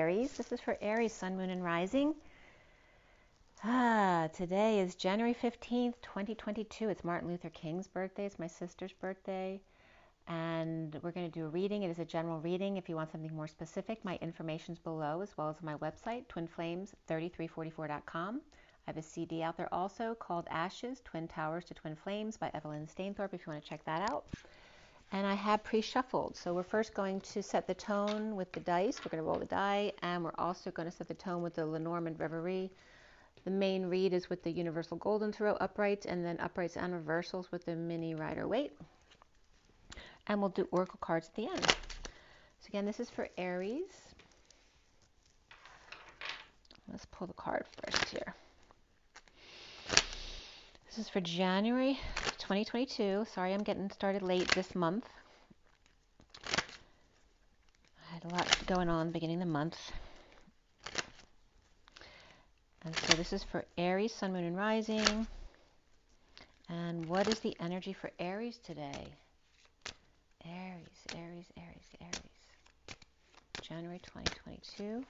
Aries. This is for Aries, Sun, Moon, and Rising. Today is January 15th, 2022. It's Martin Luther King's birthday. It's my sister's birthday. And we're going to do a reading. It is a general reading. If you want something more specific, my information's below, as well as my website, twinflames3344.com. I have a CD out there also called Ashes, Twin Towers to Twin Flames by Evelyn Stainthorpe, if you want to check that out. And I have pre-shuffled. So we're first going to set the tone with the dice. We're going to roll the die, and we're also going to set the tone with the LENORMAND REVERIE. The main read is with the Universal Golden Tarot uprights, and then uprights and reversals with the mini Rider Waite. And we'll do oracle cards at the end. So again, this is for Aries. Let's pull the card first here. This is for January 2022. Sorry, I'm getting started late this month. I had a lot going on beginning of the month. And so this is for Aries, Sun, Moon, and Rising. And what is the energy for Aries today? Aries, Aries, Aries, Aries. January 2022.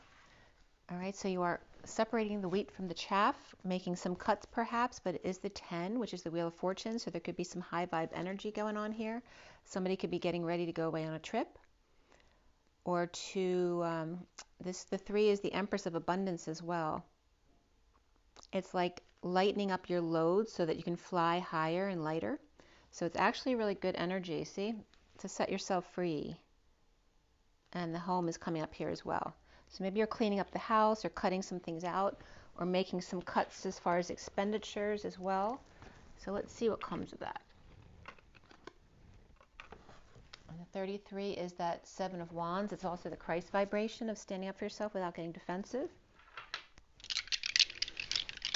All right, so you are separating the wheat from the chaff, making some cuts perhaps, but it is the 10, which is the Wheel of Fortune, so there could be some high vibe energy going on here. Somebody could be getting ready to go away on a trip. Or to, the 3 is the Empress of Abundance as well. It's like lightening up your load so that you can fly higher and lighter. So it's actually really good energy, see, to set yourself free. And the home is coming up here as well. So maybe you're cleaning up the house or cutting some things out or making some cuts as far as expenditures as well. So let's see what comes of that. And the 33 is that 7 of Wands. It's also the Christ vibration of standing up for yourself without getting defensive.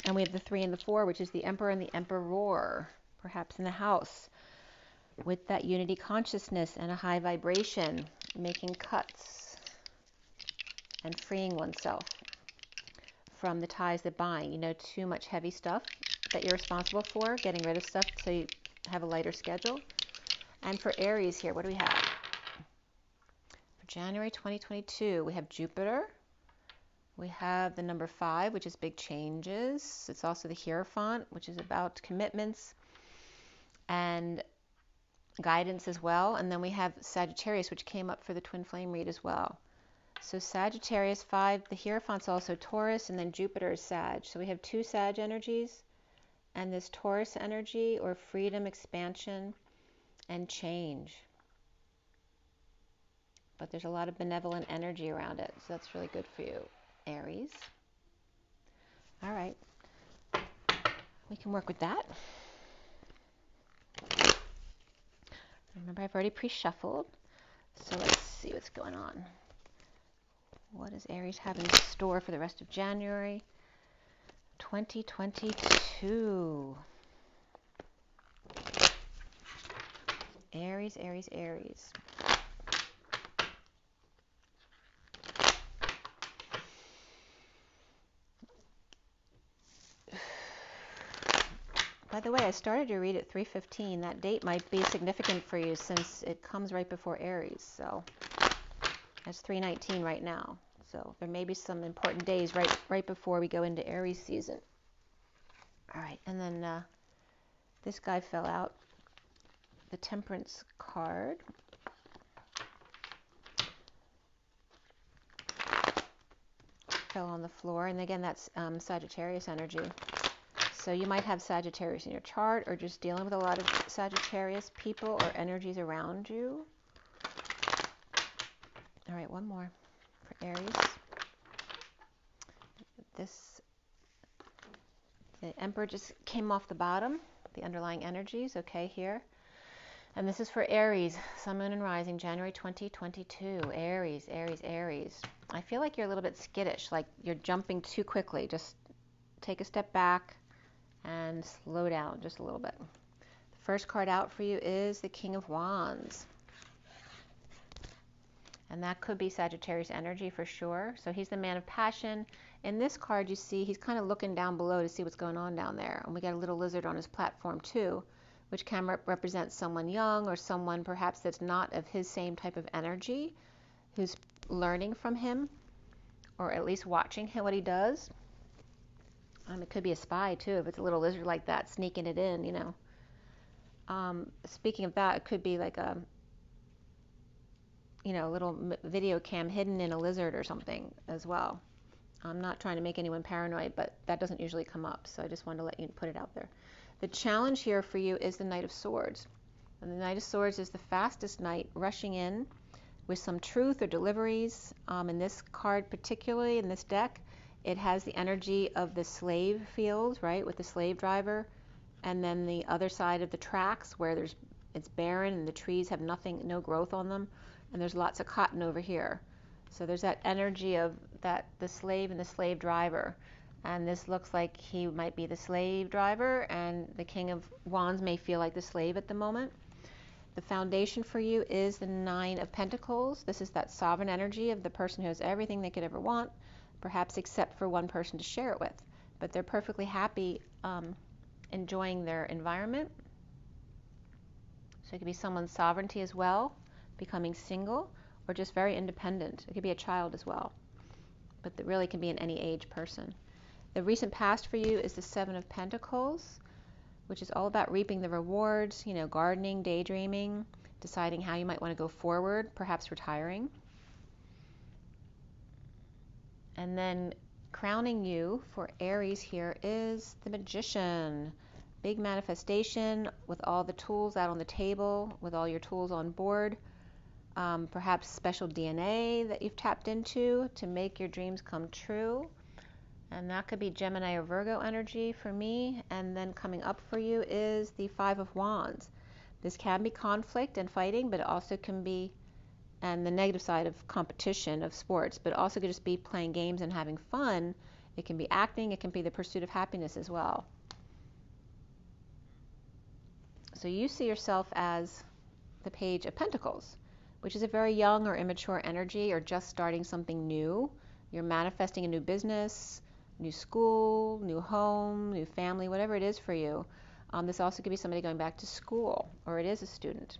And we have the 3 and the 4, which is the Emperor and the Emperor, perhaps in the house, with that unity consciousness and a high vibration, making cuts and freeing oneself from the ties that bind. You know, too much heavy stuff that you're responsible for, getting rid of stuff so you have a lighter schedule. And for Aries here, what do we have? For January 2022, we have Jupiter. We have the number 5, which is big changes. It's also the Hierophant, which is about commitments and guidance as well. And then we have Sagittarius, which came up for the Twin Flame read as well. So Sagittarius 5, the Hierophant's also Taurus, and then Jupiter is Sag. So we have 2 Sag energies and this Taurus energy, or freedom, expansion, and change. But there's a lot of benevolent energy around it, so that's really good for you, Aries. All right, we can work with that. Remember, I've already pre-shuffled, so let's see what's going on. What does Aries have in store for the rest of January 2022? Aries, Aries, Aries. By the way, I started your read at 3:15. That date might be significant for you since it comes right before Aries. So it's 3:19 right now. So there may be some important days right before we go into Aries season. All right, and then this guy fell out. The Temperance card. Fell on the floor, and again, that's Sagittarius energy. So you might have Sagittarius in your chart, or just dealing with a lot of Sagittarius people or energies around you. All right, one more for Aries. The Emperor just came off the bottom, the underlying energies, okay, here. And this is for Aries, Sun, Moon, and Rising, January 2022. Aries, Aries, Aries. I feel like you're a little bit skittish, like you're jumping too quickly. Just take a step back and slow down just a little bit. The first card out for you is the King of Wands. And that could be Sagittarius energy for sure. So he's the man of passion. In this card, you see he's kind of looking down below to see what's going on down there. And we got a little lizard on his platform too, which can represent someone young or someone perhaps that's not of his same type of energy, who's learning from him, or at least watching him, what he does. It could be a spy too, if it's a little lizard like that, sneaking it in, you know. Speaking of that, it could be like a, you know, little video cam hidden in a lizard or something as well. I'm not trying to make anyone paranoid, but that doesn't usually come up, so I just wanted to let you put it out there. The challenge here for you is the Knight of Swords. And the Knight of Swords is the fastest knight rushing in with some truth or deliveries. In this card, particularly in this deck, it has the energy of the slave field, right, with the slave driver, and then the other side of the tracks where it's barren and the trees have nothing, no growth on them, and there's lots of cotton over here. So there's that energy of that, the slave and the slave driver. And this looks like he might be the slave driver, and the King of Wands may feel like the slave at the moment. The foundation for you is the Nine of Pentacles. This is that sovereign energy of the person who has everything they could ever want, perhaps except for one person to share it with. But they're perfectly happy enjoying their environment. So it could be someone's sovereignty as well, becoming single, or just very independent. It could be a child as well, but it really can be an any age person. The recent past for you is the Seven of Pentacles, which is all about reaping the rewards, you know, gardening, daydreaming, deciding how you might want to go forward, perhaps retiring. And then crowning you for Aries here is the Magician. Big manifestation with all the tools out on the table, with all your tools on board. Perhaps special DNA that you've tapped into to make your dreams come true. And that could be Gemini or Virgo energy for me. And then coming up for you is the Five of Wands. This can be conflict and fighting, but it also can be, and the negative side of competition of sports, but also could just be playing games and having fun. It can be acting, it can be the pursuit of happiness as well. So you see yourself as the Page of Pentacles, which is a very young or immature energy, or just starting something new. You're manifesting a new business, new school, new home, new family, whatever it is for you. This also could be somebody going back to school, or it is a student.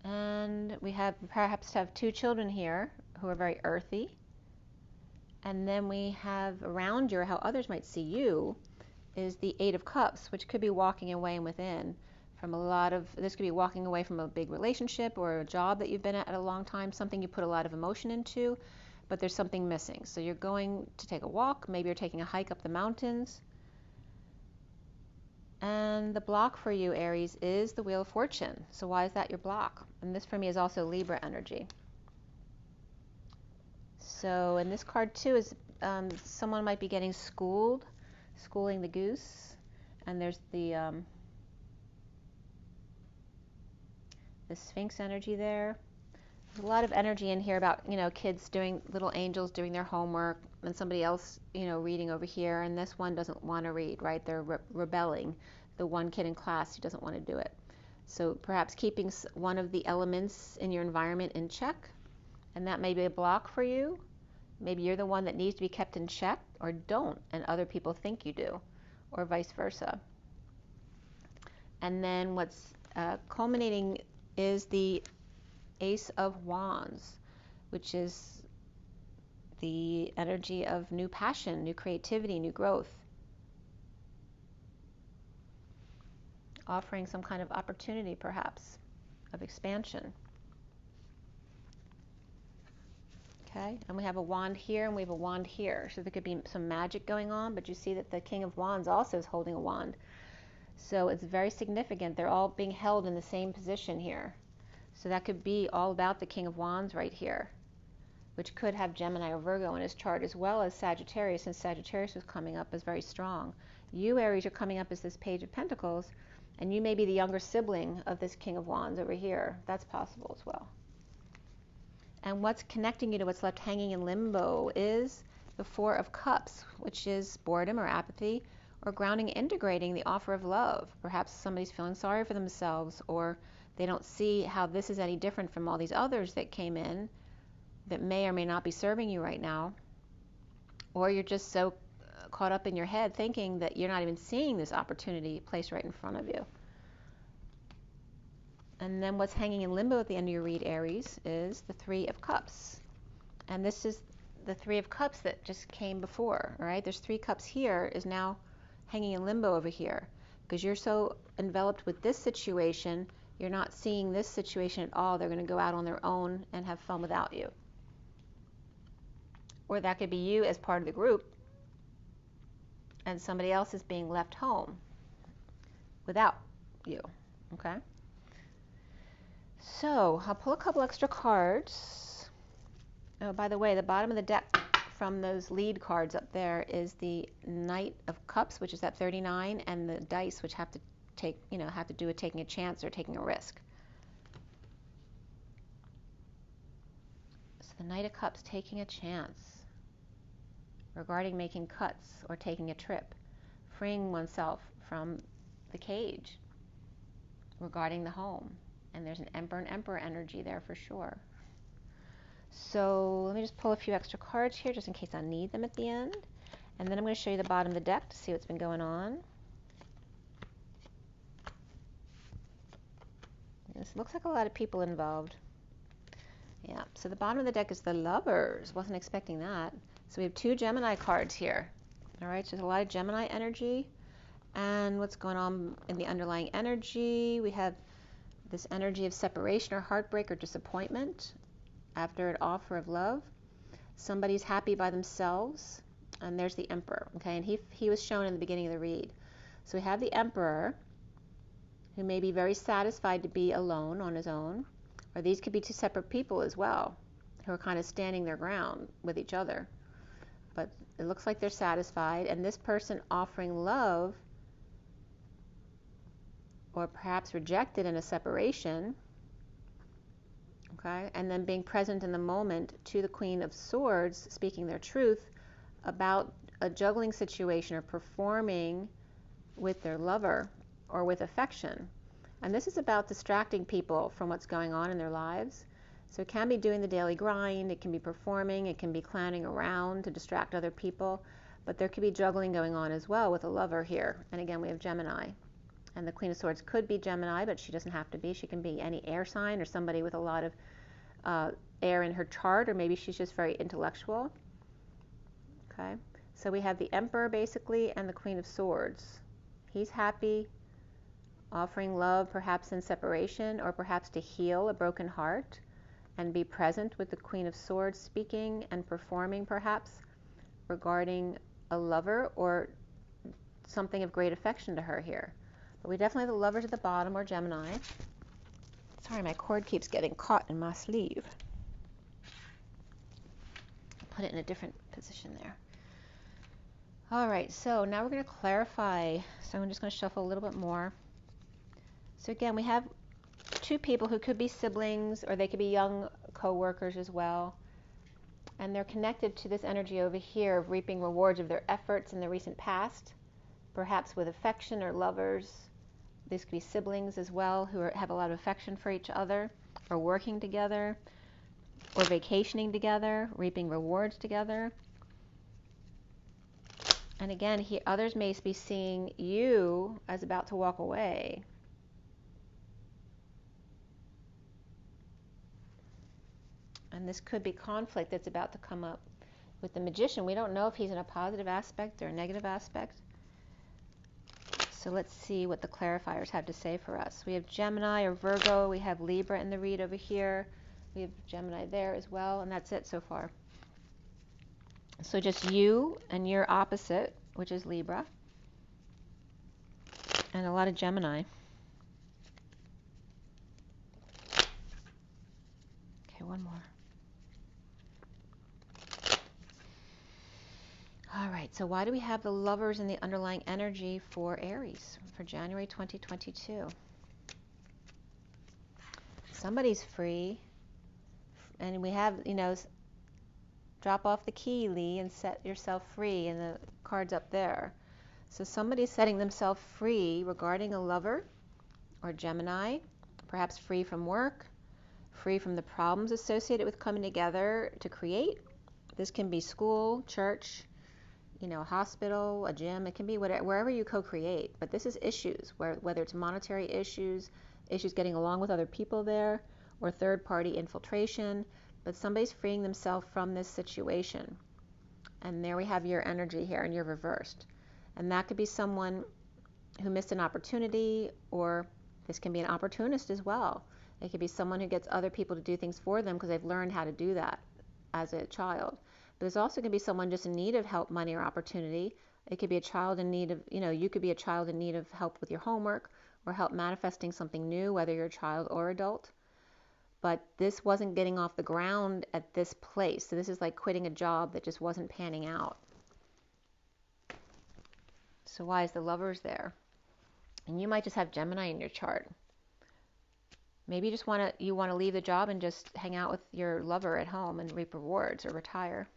And we perhaps have two children here who are very earthy. And then we have around you, or how others might see you, is the Eight of Cups, which could be walking away and within from a lot of, this could be walking away from a big relationship or a job that you've been at a long time, something you put a lot of emotion into, but there's something missing. So you're going to take a walk, maybe you're taking a hike up the mountains. And the block for you, Aries, is the Wheel of Fortune. So why is that your block? And this for me is also Libra energy. So, and this card too is someone might be getting schooled, schooling the goose. And there's the Sphinx energy there. There's a lot of energy in here about, you know, kids doing, little angels doing their homework, and somebody else, you know, reading over here, and this one doesn't want to read, right? They're rebelling. The one kid in class who doesn't want to do it. So perhaps keeping one of the elements in your environment in check, and that may be a block for you. Maybe you're the one that needs to be kept in check, or don't, and other people think you do, or vice versa. And then what's culminating is the Ace of Wands, which is the energy of new passion, new creativity, new growth. Offering some kind of opportunity, perhaps, of expansion. Okay, and we have a wand here and we have a wand here. So there could be some magic going on, but you see that the King of Wands also is holding a wand. So it's very significant. They're all being held in the same position here. So that could be all about the King of Wands right here, which could have Gemini or Virgo in his chart, as well as Sagittarius, since Sagittarius was coming up as very strong. You, Aries, are coming up as this Page of Pentacles, and you may be the younger sibling of this King of Wands over here. That's possible as well. And what's connecting you to what's left hanging in limbo is the Four of Cups, which is boredom or apathy, or grounding, integrating the offer of love. Perhaps somebody's feeling sorry for themselves, or they don't see how this is any different from all these others that came in that may or may not be serving you right now. Or you're just so caught up in your head thinking that you're not even seeing this opportunity placed right in front of you. And then what's hanging in limbo at the end of your read, Aries, is the Three of Cups. And this is the Three of Cups that just came before, all right? There's 3 cups here is now hanging in limbo over here because you're so enveloped with this situation, you're not seeing this situation at all. They're going to go out on their own and have fun without you. Or that could be you as part of the group and somebody else is being left home without you, okay? So I'll pull a couple extra cards. Oh, by the way, the bottom of the deck from those lead cards up there is the Knight of Cups, which is at 39, and the dice, which have to take, have to do with taking a chance or taking a risk. So the Knight of Cups, taking a chance regarding making cuts or taking a trip, freeing oneself from the cage regarding the home. And there's an Emperor and Emperor energy there for sure. So let me just pull a few extra cards here just in case I need them at the end. And then I'm going to show you the bottom of the deck to see what's been going on. This looks like a lot of people involved. Yeah, so the bottom of the deck is the Lovers. Wasn't expecting that. So we have 2 Gemini cards here. All right, so there's a lot of Gemini energy. And what's going on in the underlying energy? We have this energy of separation or heartbreak or disappointment after an offer of love. Somebody's happy by themselves. And there's the Emperor, okay? And he was shown in the beginning of the read. So we have the Emperor, who may be very satisfied to be alone on his own. Or these could be 2 separate people as well, who are kind of standing their ground with each other. But it looks like they're satisfied. And this person offering love, or perhaps rejected in a separation, okay, and then being present in the moment to the Queen of Swords, speaking their truth about a juggling situation or performing with their lover or with affection. And this is about distracting people from what's going on in their lives. So it can be doing the daily grind, it can be performing, it can be clowning around to distract other people, but there could be juggling going on as well with a lover here. And again, we have Gemini. And the Queen of Swords could be Gemini, but she doesn't have to be. She can be any air sign or somebody with a lot of air in her chart, or maybe she's just very intellectual. Okay, so we have the Emperor basically and the Queen of Swords. He's happy, offering love perhaps in separation or perhaps to heal a broken heart and be present with the Queen of Swords, speaking and performing perhaps regarding a lover or something of great affection to her here. But we definitely have the Lovers at the bottom, or Gemini. Sorry, my cord keeps getting caught in my sleeve. Put it in a different position there. All right, so now we're going to clarify. So I'm just going to shuffle a little bit more. So again, we have 2 people who could be siblings, or they could be young co-workers as well. And they're connected to this energy over here of reaping rewards of their efforts in the recent past, perhaps with affection or lovers. These could be siblings as well who have a lot of affection for each other, or working together, or vacationing together, reaping rewards together. And again, others may be seeing you as about to walk away. And this could be conflict that's about to come up with the Magician. We don't know if he's in a positive aspect or a negative aspect. So let's see what the clarifiers have to say for us. We have Gemini or Virgo. We have Libra in the read over here. We have Gemini there as well. And that's it so far. So just you and your opposite, which is Libra. And a lot of Gemini. Okay, one more. All right, so why do we have the Lovers in the underlying energy for Aries for January 2022? Somebody's free, and we have, drop off the key, Lee, and set yourself free, and the card's up there. So somebody's setting themselves free regarding a lover or Gemini, perhaps free from work, free from the problems associated with coming together to create. This can be school, church, a hospital, a gym. It can be whatever, wherever you co-create. But this is issues, whether it's monetary issues, issues getting along with other people there, or third-party infiltration. but somebody's freeing themselves from this situation. And there we have your energy here, and you're reversed. And that could be someone who missed an opportunity, or this can be an opportunist as well. It could be someone who gets other people to do things for them because they've learned how to do that as a child. But there's also going to be someone just in need of help, money, or opportunity. It could be a child in need of, you could be a child in need of help with your homework or help manifesting something new, whether you're a child or adult. But this wasn't getting off the ground at this place. So this is like quitting a job that just wasn't panning out. So why is the Lovers there? And you might just have Gemini in your chart. Maybe you want to leave the job and just hang out with your lover at home and reap rewards, or retire.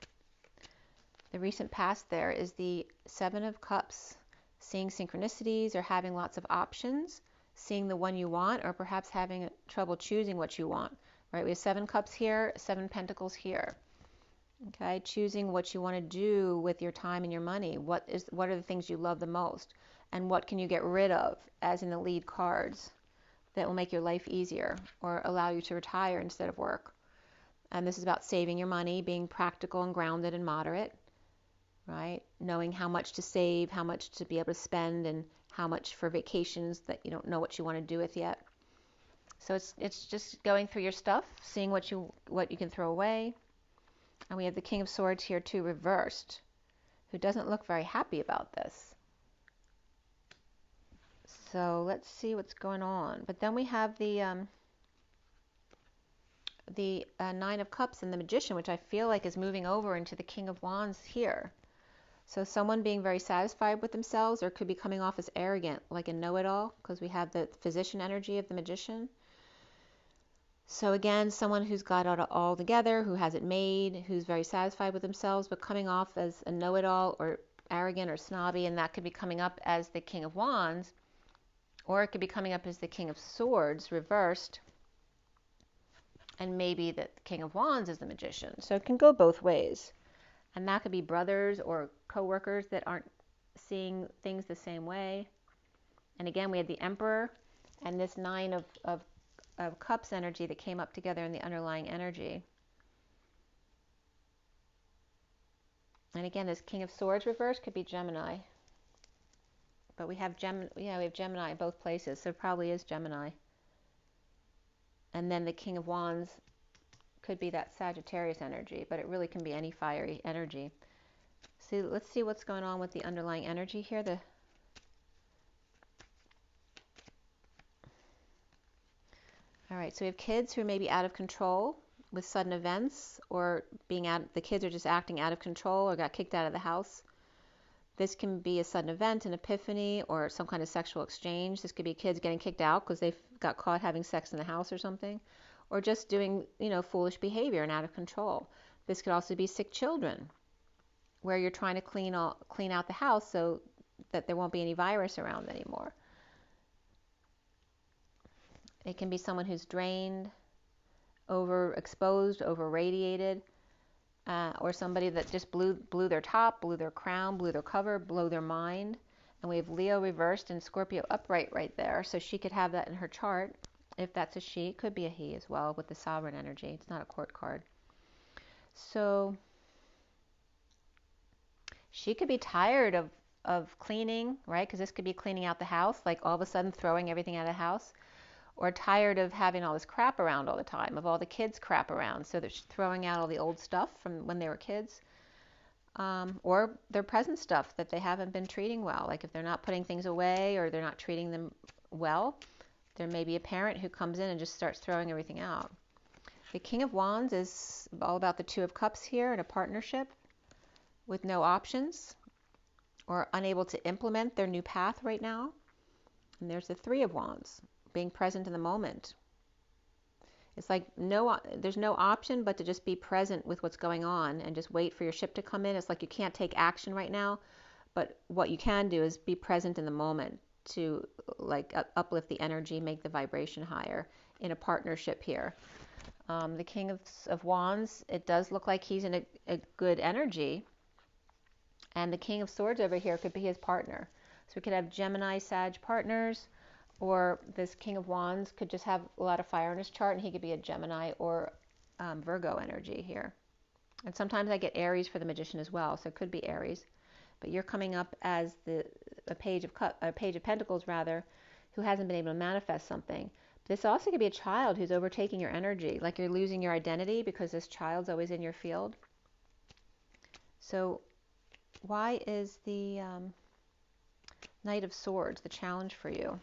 The recent past there is the Seven of Cups, seeing synchronicities or having lots of options, seeing the one you want, or perhaps having trouble choosing what you want. Right? We have 7 Cups here, 7 Pentacles here. Okay, choosing what you want to do with your time and your money. What are the things you love the most, and what can you get rid of, as in the lead cards, that will make your life easier or allow you to retire instead of work. And this is about saving your money, being practical and grounded and moderate, right? Knowing how much to save, how much to be able to spend, and how much for vacations that you don't know what you want to do with yet. So it's just going through your stuff, seeing what you can throw away. And we have the King of Swords here too, reversed, who doesn't look very happy about this. So let's see what's going on. But then we have the Nine of Cups and the Magician, which I feel like is moving over into the King of Wands here. So someone being very satisfied with themselves, or could be coming off as arrogant, like a know-it-all, because we have the Physician energy of the Magician. So again, someone who's got it all together, who has it made, who's very satisfied with themselves, but coming off as a know-it-all or arrogant or snobby, and that could be coming up as the King of Wands, or it could be coming up as the King of Swords reversed, and maybe the King of Wands is the Magician. So it can go both ways. And that could be brothers or co-workers that aren't seeing things the same way. And again, we had the Emperor and this Nine of Cups energy that came up together in the underlying energy. And again, this King of Swords reverse could be Gemini. But we have Gemini in both places, so it probably is Gemini. And then the King of Wands could be that Sagittarius energy, but it really can be any fiery energy. So let's see what's going on with the underlying energy here. All right, so we have kids who are maybe out of control with sudden events, or the kids are just acting out of control or got kicked out of the house. This can be a sudden event, an epiphany, or some kind of sexual exchange. This could be kids getting kicked out because they've got caught having sex in the house or something, or just doing, foolish behavior and out of control. This could also be sick children, where you're trying to clean out the house so that there won't be any virus around anymore. It can be someone who's drained, overexposed, over-radiated, or somebody that just blew their top, blew their crown, blew their cover, blew their mind. And we have Leo reversed and Scorpio upright right there. So she could have that in her chart. If that's a she, it could be a he as well with the Sovereign energy. It's not a court card. So she could be tired of cleaning, right? Because this could be cleaning out the house, like all of a sudden throwing everything out of the house. Or tired of having all this crap around all the time, of all the kids' crap around. So they're throwing out all the old stuff from when they were kids. Or their present stuff that they haven't been treating well. Like if they're not putting things away or they're not treating them well, there may be a parent who comes in and just starts throwing everything out. The King of Wands is all about the Two of Cups here in a partnership with no options or unable to implement their new path right now. And there's the Three of Wands, being present in the moment. It's like there's no option but to just be present with what's going on and just wait for your ship to come in. It's like you can't take action right now, but what you can do is be present in the moment to uplift the energy, make the vibration higher in a partnership here. The King of Wands, it does look like he's in a good energy, and the King of Swords over here could be his partner. So we could have Gemini, Sag partners, or this King of Wands could just have a lot of fire in his chart, and he could be a Gemini or Virgo energy here. And sometimes I get Aries for the Magician as well, so it could be Aries. But you're coming up as a page of Pentacles rather, who hasn't been able to manifest something. This also could be a child who's overtaking your energy, like you're losing your identity because this child's always in your field. So why is the Knight of Swords the challenge for you?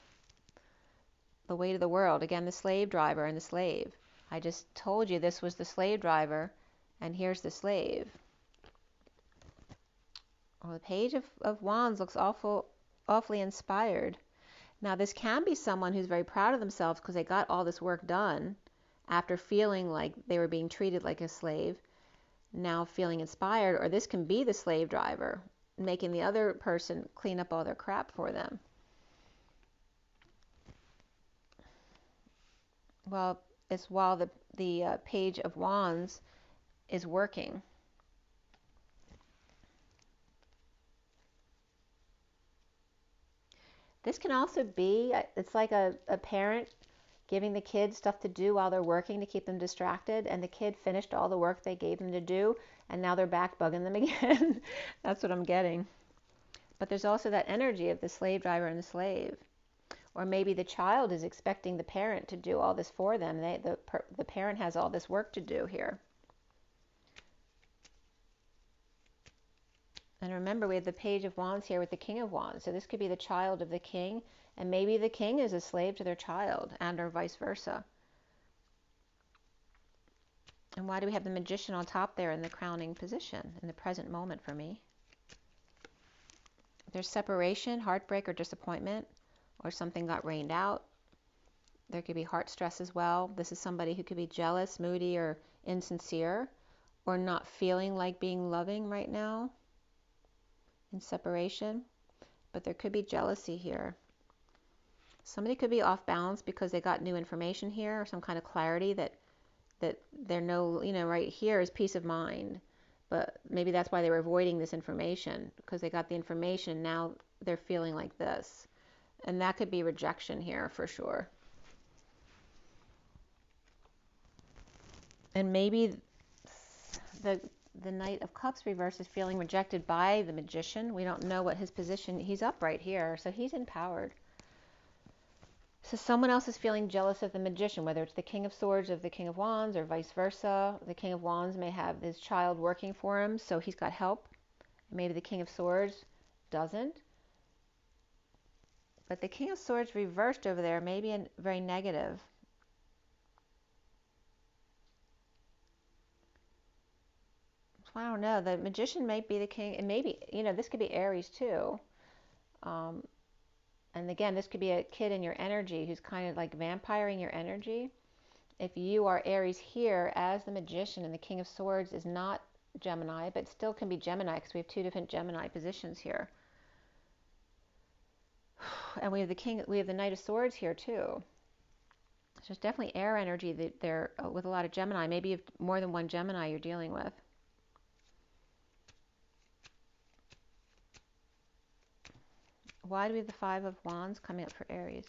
The weight of the world. Again, the slave driver and the slave. I just told you this was the slave driver, and here's the slave. Well, the Page of Wands looks awfully inspired. Now, this can be someone who's very proud of themselves because they got all this work done after feeling like they were being treated like a slave, now feeling inspired. Or this can be the slave driver, making the other person clean up all their crap for them. Well, it's while the Page of Wands is working. This can also be, it's like a parent giving the kid stuff to do while they're working to keep them distracted, and the kid finished all the work they gave them to do, and now they're back bugging them again. That's what I'm getting. But there's also that energy of the slave driver and the slave. Or maybe the child is expecting the parent to do all this for them. The parent has all this work to do here. And remember, we have the Page of Wands here with the King of Wands. So this could be the child of the king, and maybe the king is a slave to their child, and or vice versa. And why do we have the Magician on top there in the crowning position in the present moment for me? There's separation, heartbreak, or disappointment, or something got rained out. There could be heart stress as well. This is somebody who could be jealous, moody, or insincere, or not feeling like being loving right now in separation. But there could be jealousy here. Somebody could be off balance because they got new information here, or some kind of clarity that they're right here is peace of mind. But maybe that's why they were avoiding this information, because they got the information, now they're feeling like this. And that could be rejection here for sure. And maybe the Knight of Cups reverse is feeling rejected by the Magician. We don't know what his position, he's up right here, so he's empowered. So someone else is feeling jealous of the Magician, whether it's the King of Swords of the King of Wands or vice versa. The King of Wands may have his child working for him, so he's got help. Maybe the King of Swords doesn't. But the King of Swords reversed over there may be very negative. I don't know. The Magician might be the king, and maybe, this could be Aries too. And again, this could be a kid in your energy who's kind of like vampiring your energy. If you are Aries here as the Magician, and the King of Swords is not Gemini, but still can be Gemini because we have two different Gemini positions here. And we have the Knight of Swords here too. So there's definitely air energy there with a lot of Gemini. Maybe you have more than one Gemini you're dealing with. Why do we have the Five of Wands coming up for Aries?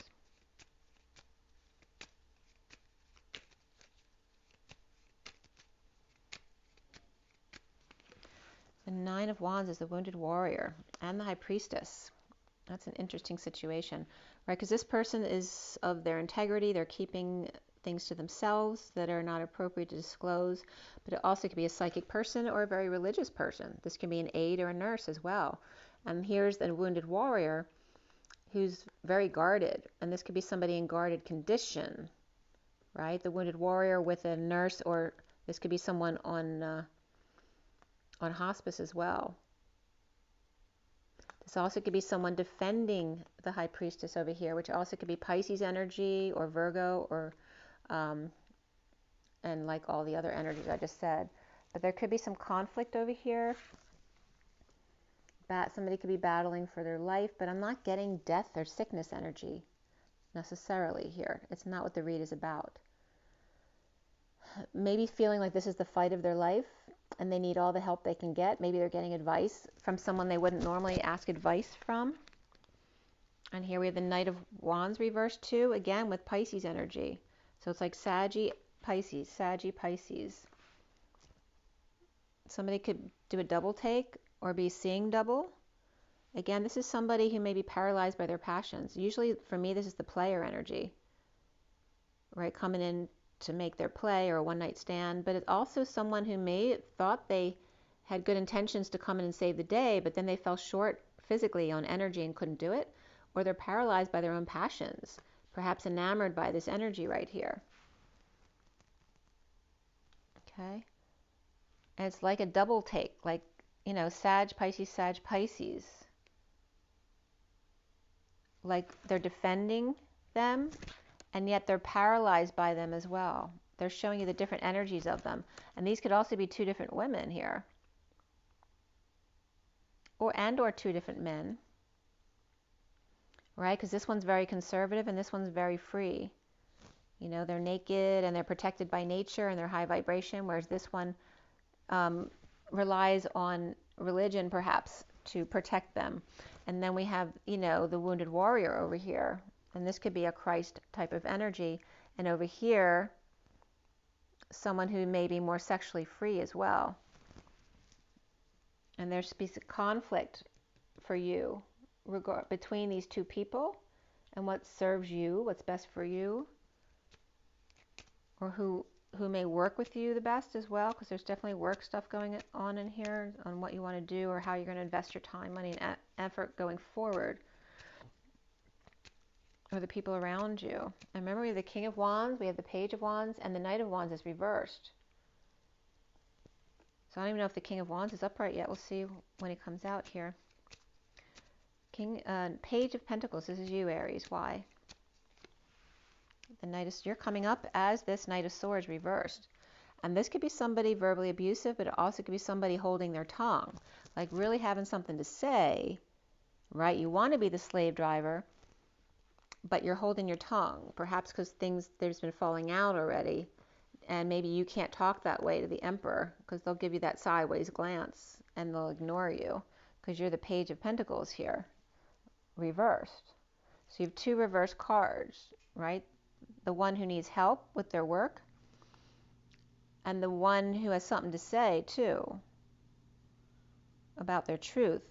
The Nine of Wands is the Wounded Warrior and the High Priestess. That's an interesting situation, right? Because this person is of their integrity. They're keeping things to themselves that are not appropriate to disclose. But it also could be a psychic person or a very religious person. This can be an aide or a nurse as well. And here's the Wounded Warrior who's very guarded. And this could be somebody in guarded condition, right? The Wounded Warrior with a nurse, or this could be someone on hospice as well. This also could be someone defending the High Priestess over here, which also could be Pisces energy or Virgo, or and like all the other energies I just said. But there could be some conflict over here. Somebody could be battling for their life, but I'm not getting death or sickness energy necessarily here. It's not what the read is about. Maybe feeling like this is the fight of their life and they need all the help they can get. Maybe they're getting advice from someone they wouldn't normally ask advice from. And here we have the Knight of Wands reversed too, again with Pisces energy. So it's like Saggy, Pisces, Saggy Pisces. Somebody could do a double take or be seeing double. Again, this is somebody who may be paralyzed by their passions. Usually, for me, this is the player energy, right? Coming in to make their play or a one-night stand. But it's also someone who may thought they had good intentions to come in and save the day, but then they fell short physically on energy and couldn't do it. Or they're paralyzed by their own passions, perhaps enamored by this energy right here. Okay? And it's like a double take, like, you know, Sag, Pisces. Like they're defending them, and yet they're paralyzed by them as well. They're showing you the different energies of them. And these could also be two different women here. Or two different men. Right? Because this one's very conservative and this one's very free. You know, they're naked and they're protected by nature and they're high vibration, whereas this one relies on religion perhaps to protect them. And then we have, you know, the wounded warrior over here. And this could be a Christ type of energy. And over here, someone who may be more sexually free as well. And there's a conflict for you between these two people and what serves you, what's best for you, or who may work with you the best as well, because there's definitely work stuff going on in here on what you want to do or how you're going to invest your time, money, and effort going forward, or the people around you. And remember, we have the King of Wands, we have the Page of Wands, and the Knight of Wands is reversed. So I don't even know if the King of Wands is upright yet. We'll see when he comes out here. Page of Pentacles, this is you, Aries. Why? You're coming up as this Knight of Swords reversed. And this could be somebody verbally abusive, but it also could be somebody holding their tongue. Like really having something to say, right? You want to be the slave driver, but you're holding your tongue. Perhaps because there's been falling out already. And maybe you can't talk that way to the Emperor because they'll give you that sideways glance and they'll ignore you because you're the Page of Pentacles here, reversed. So you have two reverse cards, right? The one who needs help with their work and the one who has something to say too about their truth,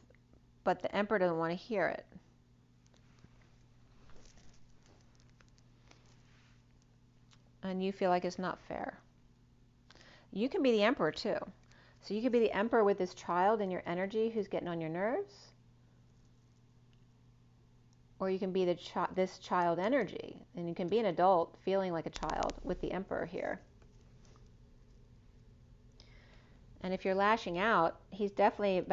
but the Emperor doesn't want to hear it. And you feel like it's not fair. You can be the Emperor too. So you could be the Emperor with this child in your energy who's getting on your nerves. Or you can be this child energy. And you can be an adult feeling like a child with the Emperor here. And if you're lashing out, he's definitely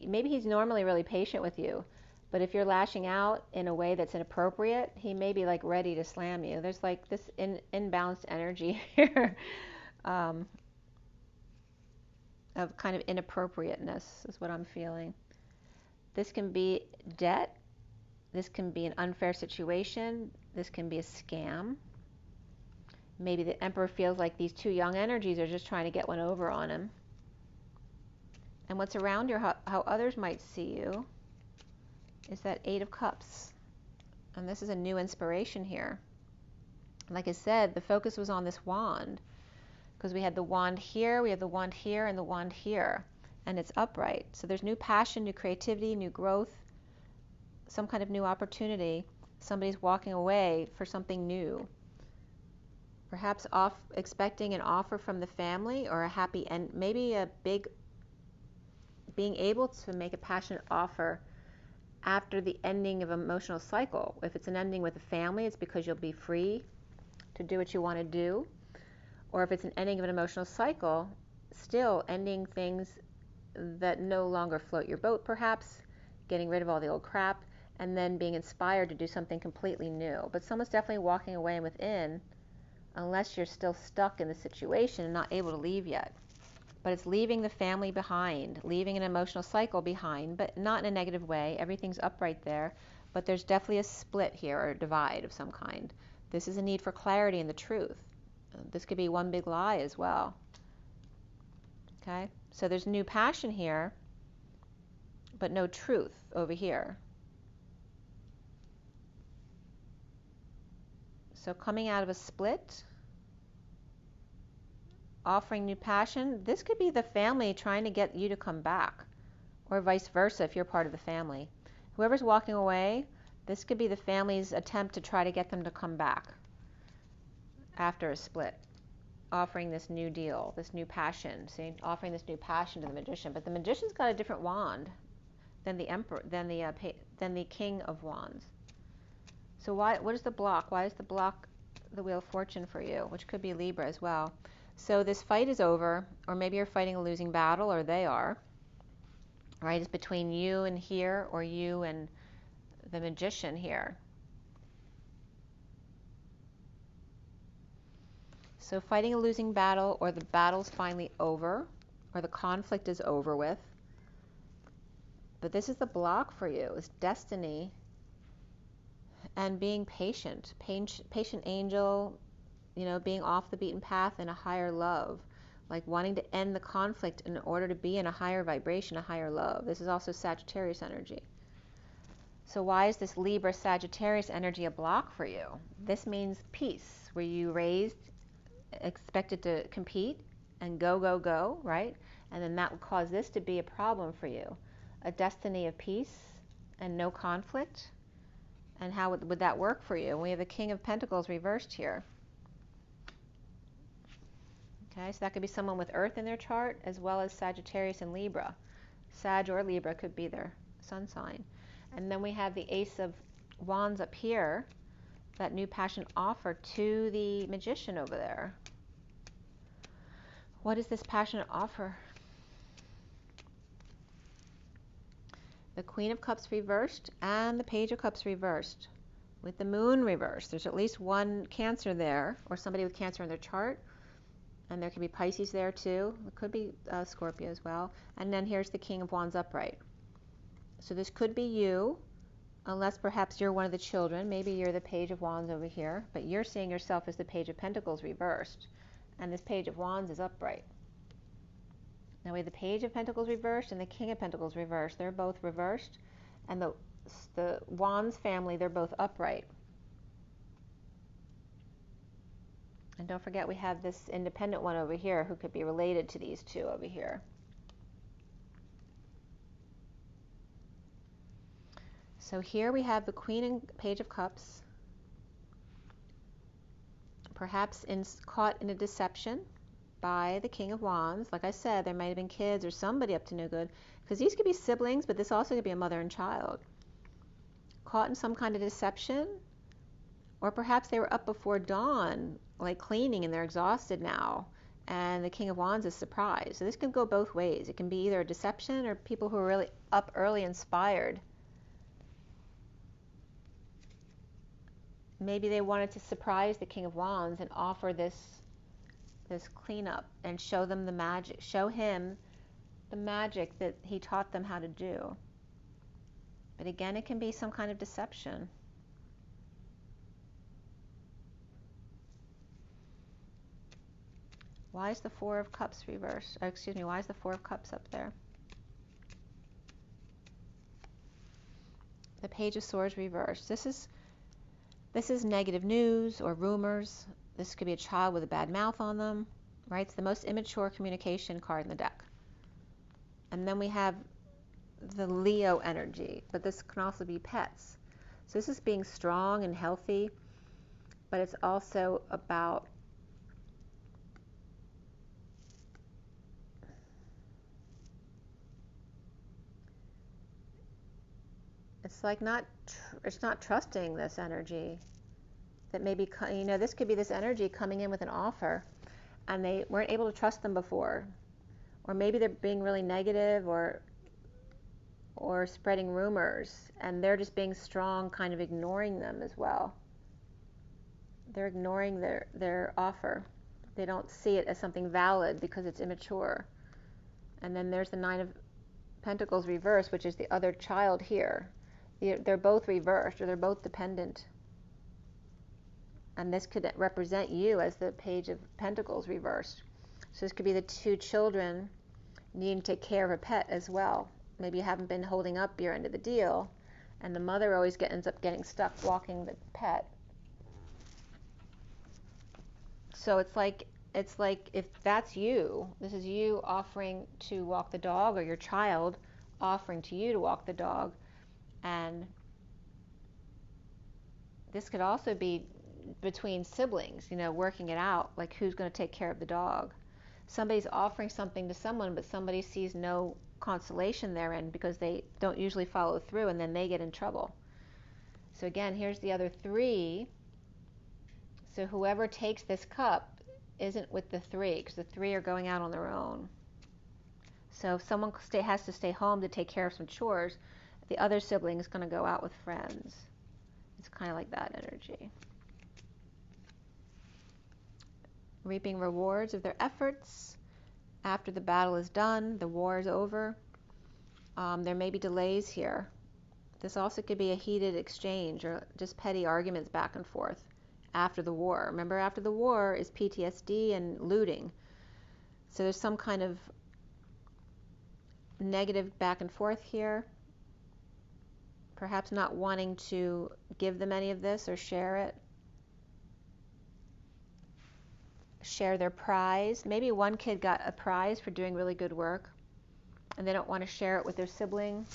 maybe he's normally really patient with you. But if you're lashing out in a way that's inappropriate, he may be like ready to slam you. There's like this imbalanced energy here of kind of inappropriateness is what I'm feeling. This can be debt. This can be an unfair situation. This can be a scam. Maybe the Emperor feels like these two young energies are just trying to get one over on him. And what's around you, how others might see you, is that Eight of Cups. And this is a new inspiration here. Like I said, the focus was on this wand. Because we had the wand here, we have the wand here, and the wand here. And it's upright. So there's new passion, new creativity, new growth, some kind of new opportunity. Somebody's walking away for something new. Perhaps expecting an offer from the family or a happy end, maybe a big, being able to make a passionate offer after the ending of an emotional cycle. If it's an ending with a family, it's because you'll be free to do what you want to do. Or if it's an ending of an emotional cycle, still ending things that no longer float your boat, perhaps, getting rid of all the old crap, and then being inspired to do something completely new. But someone's definitely walking away within, unless you're still stuck in the situation and not able to leave yet. But it's leaving the family behind, leaving an emotional cycle behind, but not in a negative way. Everything's upright there, but there's definitely a split here, or a divide of some kind. This is a need for clarity in the truth. This could be one big lie as well. Okay, so there's new passion here, but no truth over here. So coming out of a split, offering new passion. This could be the family trying to get you to come back, or vice versa if you're part of the family. Whoever's walking away, this could be the family's attempt to try to get them to come back after a split, offering this new deal, this new passion. See, offering this new passion to the magician. But the magician's got a different wand than the emperor, than the king of wands. So what is the block? Why is the block the Wheel of Fortune for you, which could be Libra as well? So this fight is over, or maybe you're fighting a losing battle, or they are. Right? It's between you and here, or you and the magician here. So fighting a losing battle, or the battle's finally over, or the conflict is over with. But this is the block for you, is destiny and being patient. Patient angel, you know, being off the beaten path in a higher love, like wanting to end the conflict in order to be in a higher vibration, a higher love. This is also Sagittarius energy. So why is this Libra Sagittarius energy a block for you? This means peace. Were you raised, expected to compete and go, right? And then that would cause this to be a problem for you. A destiny of peace and no conflict. And how would that work for you? We have the King of Pentacles reversed here. Okay, so that could be someone with Earth in their chart, as well as Sagittarius and Libra. Sag or Libra could be their sun sign. And then we have the Ace of Wands up here, that new passion offer to the magician over there. What is this passionate offer? The Queen of Cups reversed and the Page of Cups reversed, with the Moon reversed. There's at least one Cancer there, or somebody with Cancer in their chart. And there could be Pisces there too. It could be Scorpio as well. And then here's the King of Wands upright. So this could be you, unless perhaps you're one of the children. Maybe you're the Page of Wands over here, but you're seeing yourself as the Page of Pentacles reversed. And this Page of Wands is upright. Now we have the Page of Pentacles reversed and the King of Pentacles reversed. They're both reversed. And the Wands family, they're both upright. And don't forget we have this independent one over here who could be related to these two over here. So here we have the Queen and Page of Cups, perhaps caught in a deception by the King of Wands. Like I said, there might have been kids or somebody up to no good, because these could be siblings, but this also could be a mother and child. Caught in some kind of deception, or perhaps they were up before dawn, like cleaning, and they're exhausted now, and the King of Wands is surprised. So this can go both ways. It can be either a deception or people who are really up early, inspired. Maybe they wanted to surprise the King of Wands and offer this cleanup and show them the magic, show him the magic that he taught them how to do. But again, it can be some kind of deception. Why is the Four of Cups reversed? Excuse me, why is the Four of Cups up there? The Page of Swords reversed. This is negative news or rumors. This could be a child with a bad mouth on them, right? It's the most immature communication card in the deck. And then we have the Leo energy, but this can also be pets. So this is being strong and healthy, but it's also about it's like it's not trusting this energy. That maybe, you know, this could be this energy coming in with an offer and they weren't able to trust them before. Or maybe they're being really negative or spreading rumors, and they're just being strong, kind of ignoring them as well. They're ignoring their offer. They don't see it as something valid because it's immature. And then there's the Nine of Pentacles reversed, which is the other child here. They're both reversed, or they're both dependent. And this could represent you as the Page of Pentacles reversed. So this could be the two children needing to take care of a pet as well. Maybe you haven't been holding up your end of the deal, and the mother always ends up getting stuck walking the pet. So it's like it's like if that's you, this is you offering to walk the dog, or your child offering to you to walk the dog. And this could also be between siblings, working it out, like who's going to take care of the dog. Somebody's offering something to someone, but somebody sees no consolation therein because they don't usually follow through, and then they get in trouble. So again, here's the other 3. So whoever takes this cup isn't with the 3, because the 3 are going out on their own. So if someone has to stay home to take care of some chores, the other sibling is going to go out with friends. It's kind of like that energy. Reaping rewards of their efforts. After the battle is done, the war is over. There may be delays here. This also could be a heated exchange or just petty arguments back and forth after the war. Remember, after the war is PTSD and looting. So there's some kind of negative back and forth here. Perhaps not wanting to give them any of this or share it. Share their prize. Maybe one kid got a prize for doing really good work, and they don't want to share it with their sibling.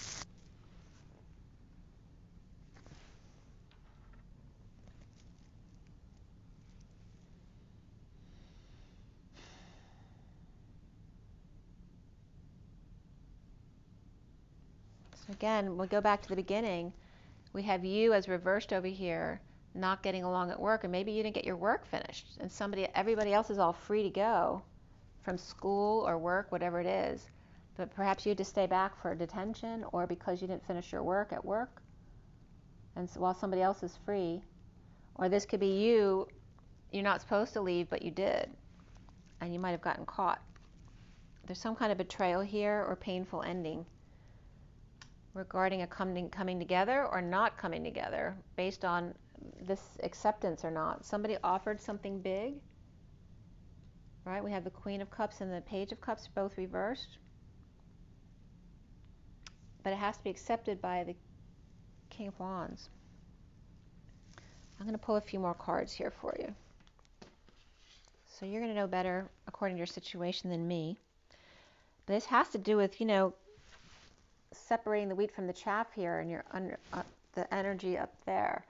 So again, we'll go back to the beginning. We have you as reversed over here, not getting along at work, and maybe you didn't get your work finished, and everybody else is all free to go from school or work, whatever it is. But perhaps you had to stay back for detention, or because you didn't finish your work at work, and so while somebody else is free. Or this could be you're not supposed to leave, but you did, and you might have gotten caught. There's some kind of betrayal here or painful ending regarding a coming together or not coming together based on this acceptance or not. Somebody offered something big, right? We have the Queen of Cups and the Page of Cups both reversed, but it has to be accepted by the King of Wands. I'm going to pull a few more cards here for you. So you're going to know better according to your situation than me. But this has to do with, separating the wheat from the chaff here, and your the energy up there,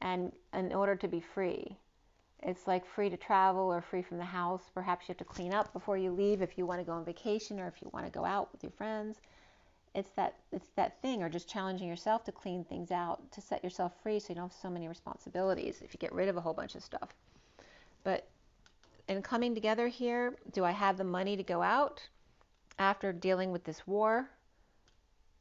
and in order to be free. It's like free to travel or free from the house. Perhaps you have to clean up before you leave if you want to go on vacation, or if you want to go out with your friends. It's that thing, or just challenging yourself to clean things out, to set yourself free so you don't have so many responsibilities if you get rid of a whole bunch of stuff. But in coming together here, do I have the money to go out after dealing with this war?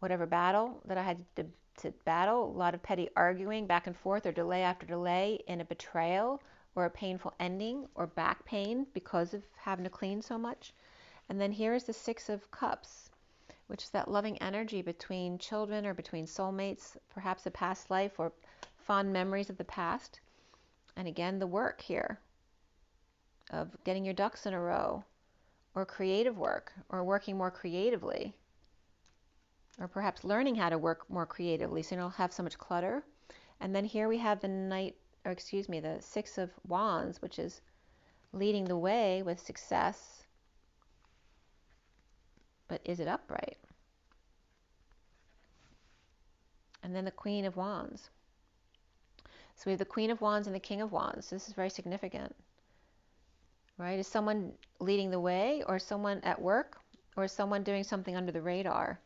Whatever battle that I had to battle, a lot of petty arguing back and forth, or delay after delay in a betrayal or a painful ending, or back pain because of having to clean so much. And then here is the 6 of Cups, which is that loving energy between children or between soulmates, perhaps a past life or fond memories of the past. And again, the work here of getting your ducks in a row, or creative work, or working more creatively, or perhaps learning how to work more creatively so you don't have so much clutter. And then here we have the 6 of Wands, which is leading the way with success. But is it upright? And then the Queen of Wands. So we have the Queen of Wands and the King of Wands. This is very significant, right? Is someone leading the way, or someone at work, or is someone doing something under the radar?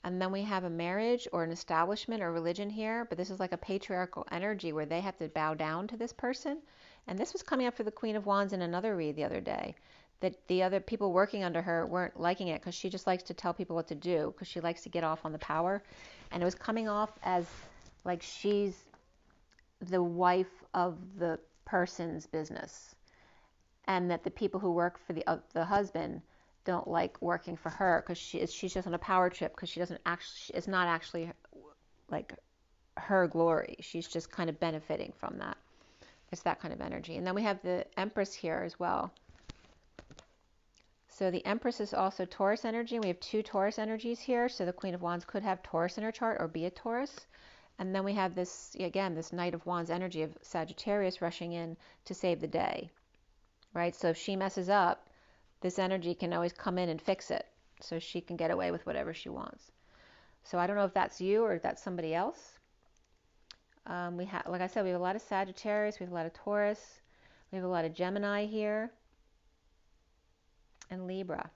And then we have a marriage or an establishment or religion here, but this is like a patriarchal energy where they have to bow down to this person. And this was coming up for the Queen of Wands in another read the other day, that the other people working under her weren't liking it because she just likes to tell people what to do, because she likes to get off on the power. And it was coming off as like she's the wife of the person's business, and that the people who work for the husband don't like working for her because she's just on a power trip, because it's not actually like her glory. She's just kind of benefiting from that. It's that kind of energy. And then we have the Empress here as well. So the Empress is also Taurus energy, and we have 2 Taurus energies here. So the Queen of Wands could have Taurus in her chart or be a Taurus. And then we have this, again, this Knight of Wands energy of Sagittarius rushing in to save the day. right? So if she messes up, this energy can always come in and fix it, so she can get away with whatever she wants. So I don't know if that's you or if that's somebody else. We have, like I said, we have a lot of Sagittarius, we have a lot of Taurus, we have a lot of Gemini here, and Libra.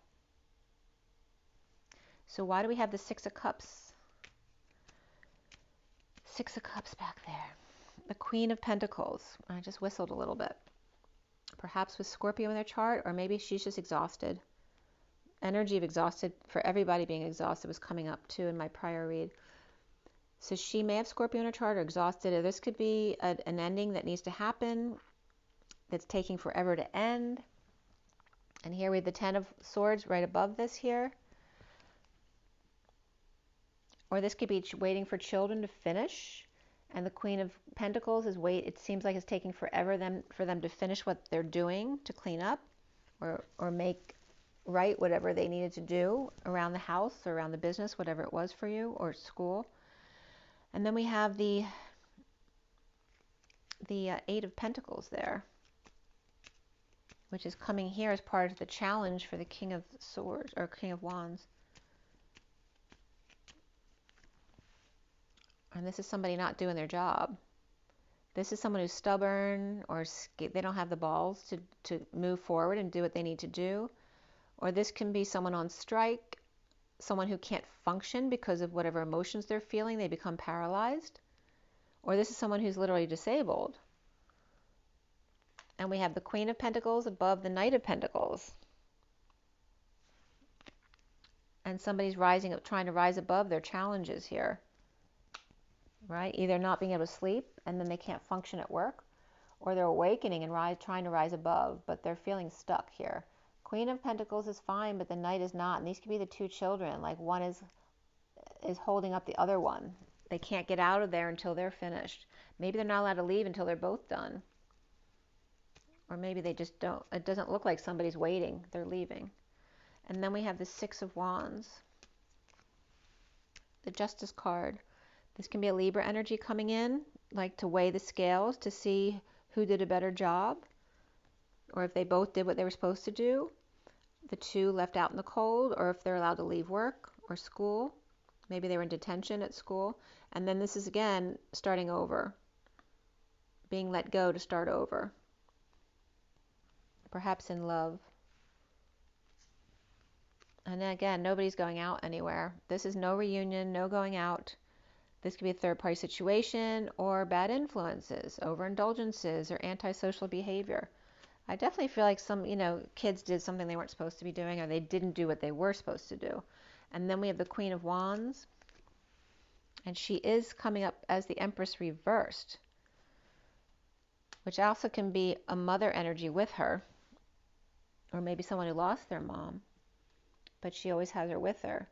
So why do we have the Six of Cups? Six of Cups back there. The Queen of Pentacles. I just whistled a little bit. Perhaps with Scorpio in their chart, or maybe she's just exhausted. Energy of exhausted, for everybody being exhausted, was coming up too in my prior read. So she may have Scorpio in her chart or exhausted, or this could be an ending that needs to happen that's taking forever to end. And here we have the Ten of Swords right above this here. Or this could be waiting for children to finish. And the Queen of Pentacles is it seems like it's taking forever for them to finish what they're doing, to clean up or make right whatever they needed to do around the house or around the business, whatever it was for you, or school. And then we have the Eight of Pentacles there, which is coming here as part of the challenge for the King of Swords or King of Wands. And this is somebody not doing their job. This is someone who's stubborn, or they don't have the balls to move forward and do what they need to do. Or this can be someone on strike, someone who can't function because of whatever emotions they're feeling. They become paralyzed. Or this is someone who's literally disabled. And we have the Queen of Pentacles above the Knight of Pentacles. And somebody's rising up, trying to rise above their challenges here. Right? Either not being able to sleep and then they can't function at work, or they're awakening and trying to rise above, but they're feeling stuck here. Queen of Pentacles is fine, but the Knight is not. And these could be the two children. Like one is holding up the other one. They can't get out of there until they're finished. Maybe they're not allowed to leave until they're both done. Or maybe they just don't. It doesn't look like somebody's waiting. They're leaving. And then we have the Six of Wands. The Justice card. This can be a Libra energy coming in, like to weigh the scales to see who did a better job, or if they both did what they were supposed to do, the two left out in the cold, or if they're allowed to leave work or school. Maybe they were in detention at school. And then this is again starting over, being let go to start over, perhaps in love. And again, nobody's going out anywhere. This is no reunion, no going out. This could be a third-party situation, or bad influences, overindulgences, or antisocial behavior. I definitely feel like some, kids did something they weren't supposed to be doing, or they didn't do what they were supposed to do. And then we have the Queen of Wands, and she is coming up as the Empress reversed, which also can be a mother energy with her, or maybe someone who lost their mom, but she always has her with her.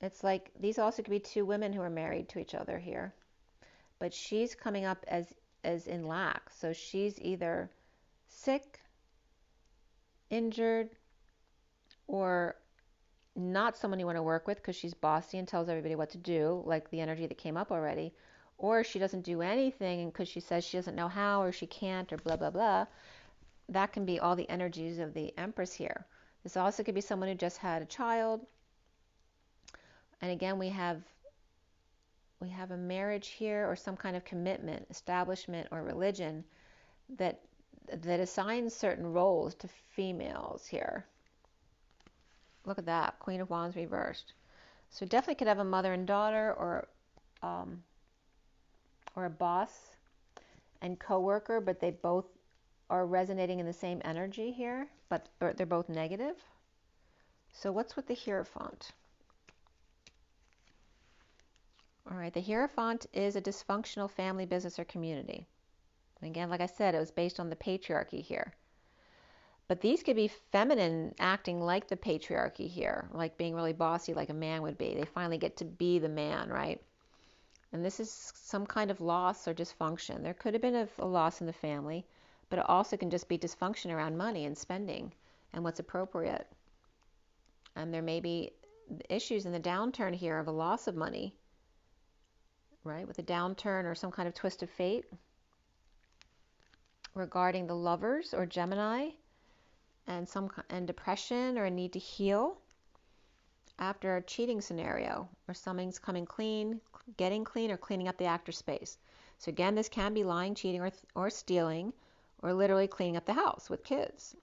It's like these also could be two women who are married to each other here. But she's coming up as in lack. So she's either sick, injured, or not someone you want to work with because she's bossy and tells everybody what to do, like the energy that came up already. Or she doesn't do anything because she says she doesn't know how, or she can't, or blah, blah, blah. That can be all the energies of the Empress here. This also could be someone who just had a child. And again, we have a marriage here, or some kind of commitment, establishment, or religion that assigns certain roles to females here. Look at that, Queen of Wands reversed. So definitely could have a mother and daughter, or a boss and co-worker, but they both are resonating in the same energy here, but they're both negative. So what's with the Hierophant? All right, the Hierophant is a dysfunctional family, business, or community. And again, like I said, it was based on the patriarchy here. But these could be feminine acting like the patriarchy here, like being really bossy like a man would be. They finally get to be the man, right? And this is some kind of loss or dysfunction. There could have been a loss in the family, but it also can just be dysfunction around money and spending and what's appropriate. And there may be issues in the downturn here of a loss of money, right? With a downturn or some kind of twist of fate. regarding the Lovers or Gemini, and depression or a need to heal after a cheating scenario, or something's coming clean, getting clean, or cleaning up the actor space. So again, this can be lying, cheating, or stealing, or literally cleaning up the house with kids,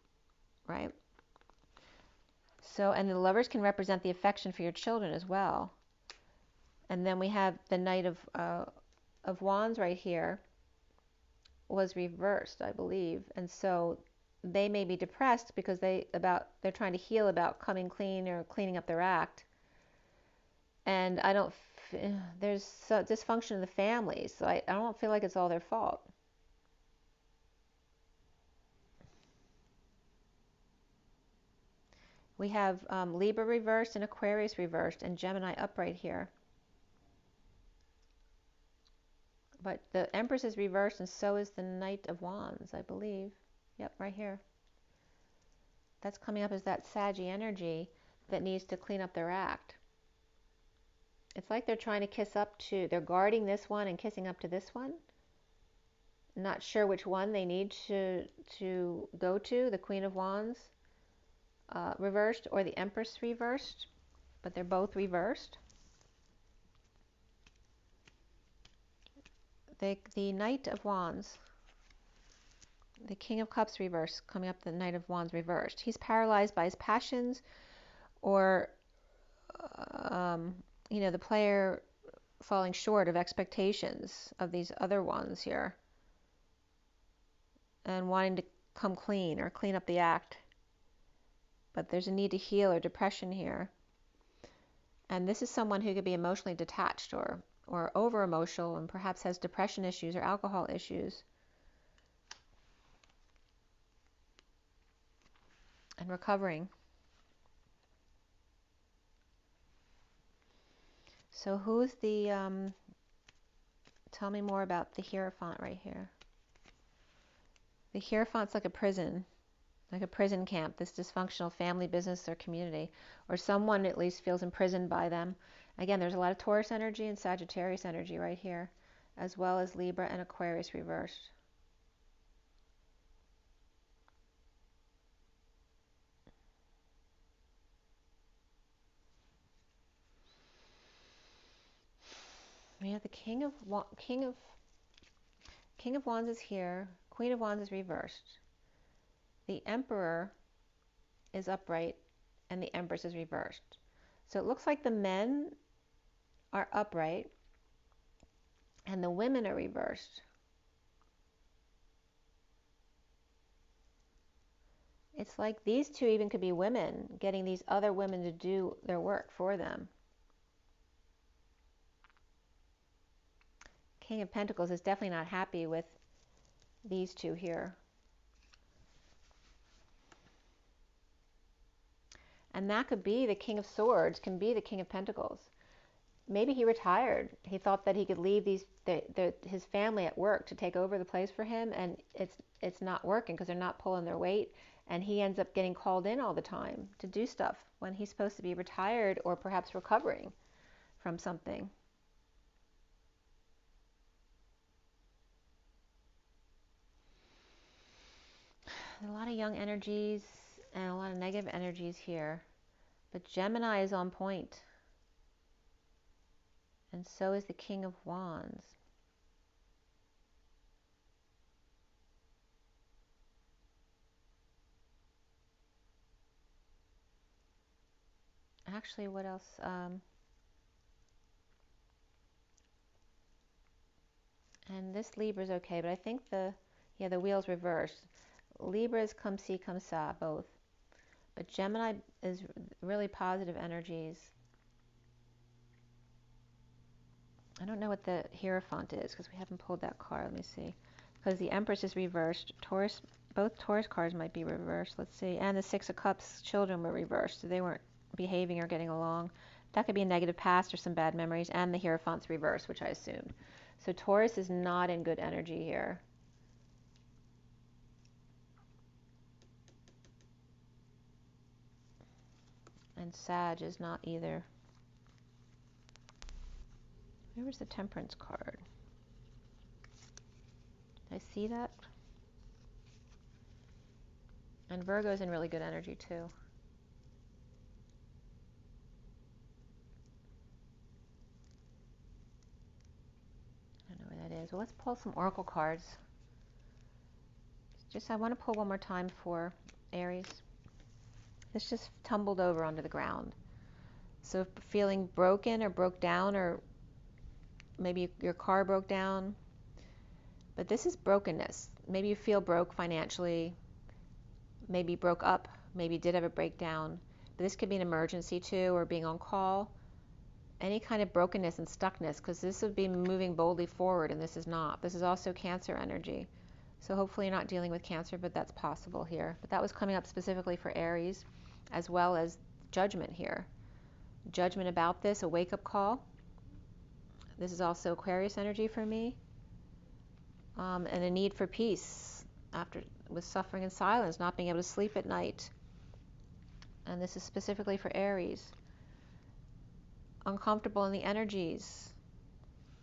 right? So, and the Lovers can represent the affection for your children as well. And then we have the Knight of Wands right here was reversed, I believe. And so they may be depressed because they're trying to heal about coming clean or cleaning up their act. And there's dysfunction in the family, so I don't feel like it's all their fault. We have Libra reversed and Aquarius reversed and Gemini upright here. But the Empress is reversed and so is the Knight of Wands, I believe. Yep, right here. That's coming up as that Saggy energy that needs to clean up their act. It's like they're trying to they're guarding this one and kissing up to this one. Not sure which one they need to go to, the Queen of Wands reversed or the Empress reversed, but they're both reversed. The Knight of Wands, the King of Cups reversed, coming up the Knight of Wands reversed. He's paralyzed by his passions, or the player falling short of expectations of these other ones here and wanting to come clean or clean up the act. But there's a need to heal or depression here. And this is someone who could be emotionally detached or over emotional and perhaps has depression issues or alcohol issues. And recovering. So who's the, tell me more about the Hierophant right here. The Hierophant's like a prison camp, this dysfunctional family, business, or community, or someone at least feels imprisoned by them. Again, there's a lot of Taurus energy and Sagittarius energy right here, as well as Libra and Aquarius reversed. We have the King of Wands is here, Queen of Wands is reversed. The Emperor is upright and the Empress is reversed. So it looks like the men are upright and the women are reversed. It's like these two even could be women getting these other women to do their work for them. King of Pentacles is definitely not happy with these two here. And that could be the King of Swords, can be the King of Pentacles. Maybe he retired. He thought that he could leave his family at work to take over the place for him, and it's not working because they're not pulling their weight, and he ends up getting called in all the time to do stuff when he's supposed to be retired or perhaps recovering from something. A lot of young energies and a lot of negative energies here, but Gemini is on point, and so is the King of Wands. Actually, what else? And this Libra is okay, but I think the wheel's reversed. Libra is come see, come saw, both. But Gemini is really positive energies. I don't know what the Hierophant is because we haven't pulled that card. Let me see. Because the Empress is reversed. Both Taurus cards might be reversed. Let's see. And the Six of Cups children were reversed, so they weren't behaving or getting along. That could be a negative past or some bad memories. And the Hierophant's reversed, which I assumed. So Taurus is not in good energy here. And Sag is not either. Where was the Temperance card? Did I see that? And Virgo's in really good energy too. I don't know where that is. Well, let's pull some oracle cards. I want to pull one more time for Aries. This just tumbled over onto the ground. So feeling broken or broke down, or maybe your car broke down. But this is brokenness. Maybe you feel broke financially. Maybe you broke up. Maybe you did have a breakdown. But this could be an emergency too, or being on call. Any kind of brokenness and stuckness, because this would be moving boldly forward, and this is not. This is also Cancer energy. So hopefully you're not dealing with Cancer, but that's possible here. But that was coming up specifically for Aries, as well as judgment here. Judgment about this, a wake-up call. This is also Aquarius energy for me. And a need for peace with suffering and silence, not being able to sleep at night. And this is specifically for Aries. Uncomfortable in the energies,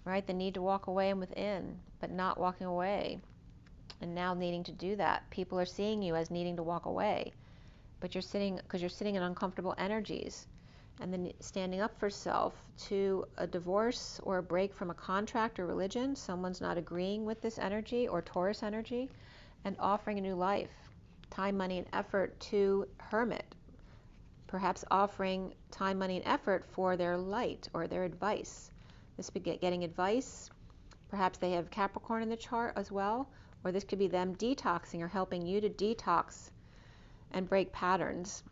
right? The need to walk away and within, but not walking away. And now needing to do that. People are seeing you as needing to walk away, but you're sitting in uncomfortable energies. And then standing up for self to a divorce or a break from a contract or religion. Someone's not agreeing with this energy, or Taurus energy, and offering a new life. Time, money, and effort to Hermit. Perhaps offering time, money, and effort for their light or their advice. This could be getting advice. Perhaps they have Capricorn in the chart as well, or this could be them detoxing or helping you to detox and break patterns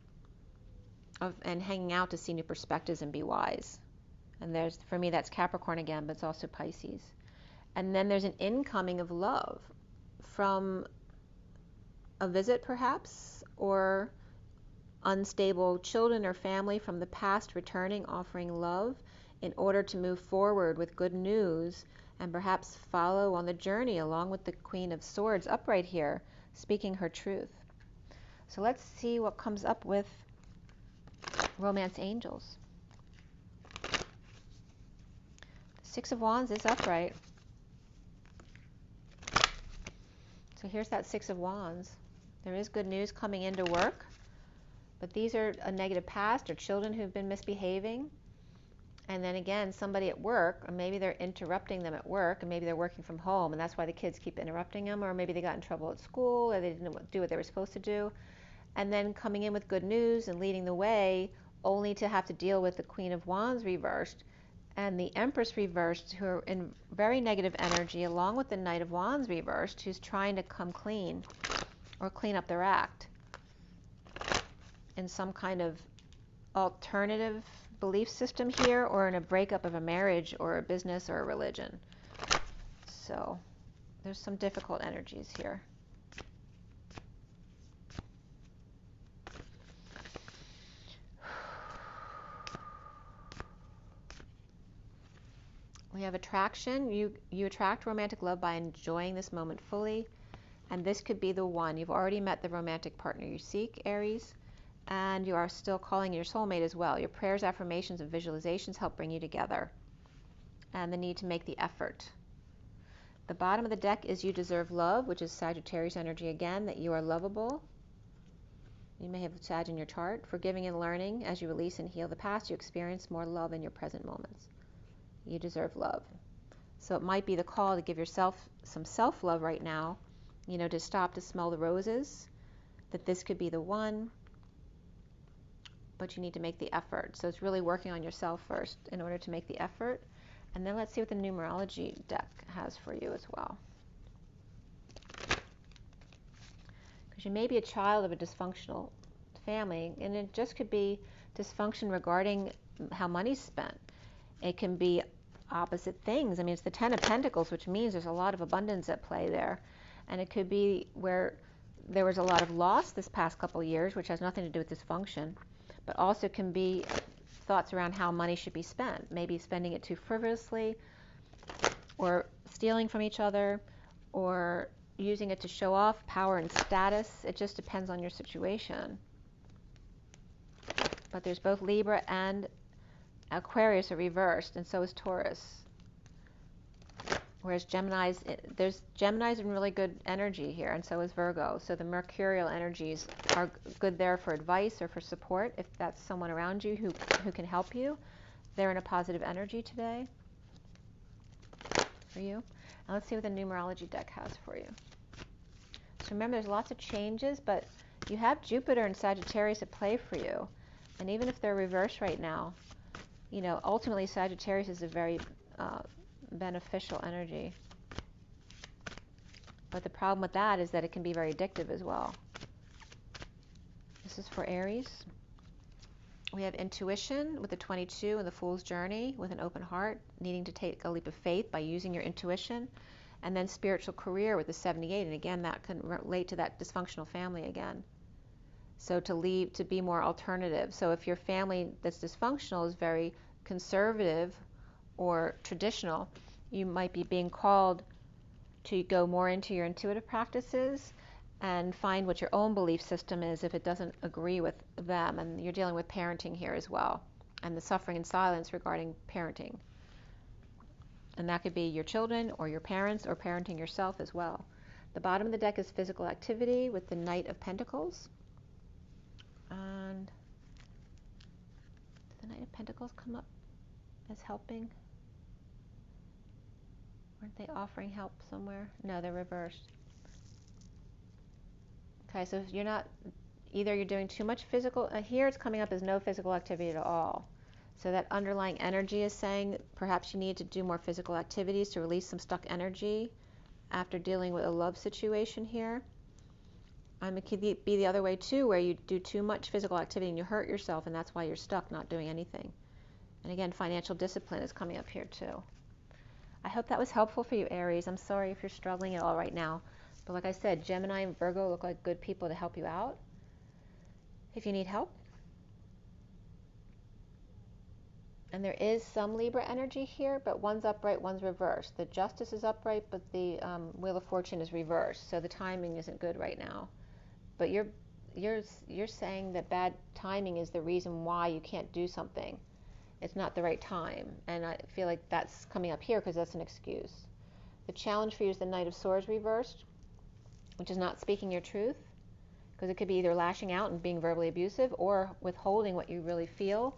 and hanging out to see new perspectives and be wise. And for me, that's Capricorn again, but it's also Pisces. And then there's an incoming of love from a visit perhaps, or unstable children or family from the past returning, offering love in order to move forward with good news and perhaps follow on the journey along with the Queen of Swords upright here, speaking her truth. So let's see what comes up with Romance Angels. Six of Wands is upright. So here's that Six of Wands. There is good news coming into work, but these are a negative past or children who've been misbehaving. And then again, somebody at work, or maybe they're interrupting them at work, and maybe they're working from home, and that's why the kids keep interrupting them, or maybe they got in trouble at school, or they didn't do what they were supposed to do. And then coming in with good news and leading the way, only to have to deal with the Queen of Wands reversed and the Empress reversed, who are in very negative energy, along with the Knight of Wands reversed, who's trying to come clean or clean up their act in some kind of alternative belief system here, or in a breakup of a marriage or a business or a religion. So there's some difficult energies here. We have attraction. You attract romantic love by enjoying this moment fully. And this could be the one. You've already met the romantic partner you seek, Aries. And you are still calling your soulmate as well. Your prayers, affirmations, and visualizations help bring you together. And the need to make the effort. The bottom of the deck is you deserve love, which is Sagittarius energy again, that you are lovable. You may have Sag in your chart. Forgiving and learning. As you release and heal the past, you experience more love in your present moments. You deserve love. So it might be the call to give yourself some self-love right now, to stop to smell the roses, that this could be the one, but you need to make the effort. So it's really working on yourself first in order to make the effort. And then let's see what the numerology deck has for you as well. Because you may be a child of a dysfunctional family, and it just could be dysfunction regarding how money's spent. It can be opposite things. I mean, it's the Ten of Pentacles, which means there's a lot of abundance at play there. And it could be where there was a lot of loss this past couple of years, which has nothing to do with dysfunction, but also can be thoughts around how money should be spent. Maybe spending it too frivolously, or stealing from each other, or using it to show off power and status. It just depends on your situation. But there's both Libra and Aquarius are reversed, and so is Taurus. Whereas Gemini's, there's Gemini's in really good energy here, and so is Virgo. So the mercurial energies are good there for advice or for support. If that's someone around you who can help you, they're in a positive energy today for you. And let's see what the numerology deck has for you. So remember, there's lots of changes, but you have Jupiter and Sagittarius at play for you. And even if they're reversed right now, you know, ultimately Sagittarius is a very beneficial energy. But the problem with that is that it can be very addictive as well. This is for Aries. We have intuition with the 22 and the Fool's Journey with an open heart, needing to take a leap of faith by using your intuition. And then spiritual career with the 78. And again, that can relate to that dysfunctional family again. So to be more alternative. So if your family that's dysfunctional is very conservative or traditional, you might be being called to go more into your intuitive practices and find what your own belief system is if it doesn't agree with them. And you're dealing with parenting here as well, and the suffering in silence regarding parenting. And that could be your children or your parents or parenting yourself as well. The bottom of the deck is physical activity with the Knight of Pentacles. And did the Knight of Pentacles come up as helping? Aren't they offering help somewhere? No, they're reversed. Okay, so if you're not, either you're doing too much physical, here it's coming up as no physical activity at all. So that underlying energy is saying perhaps you need to do more physical activities to release some stuck energy after dealing with a love situation here. It could be the other way too, where you do too much physical activity and you hurt yourself, and that's why you're stuck not doing anything. And again, financial discipline is coming up here too. I hope that was helpful for you, Aries. I'm sorry if you're struggling at all right now. But like I said, Gemini and Virgo look like good people to help you out if you need help. And there is some Libra energy here, but one's upright, one's reversed. The Justice is upright, but the Wheel of Fortune is reversed. So the timing isn't good right now. But you're saying that bad timing is the reason why you can't do something. It's not the right time. And I feel like that's coming up here because that's an excuse. The challenge for you is the Knight of Swords reversed, which is not speaking your truth, because it could be either lashing out and being verbally abusive or withholding what you really feel,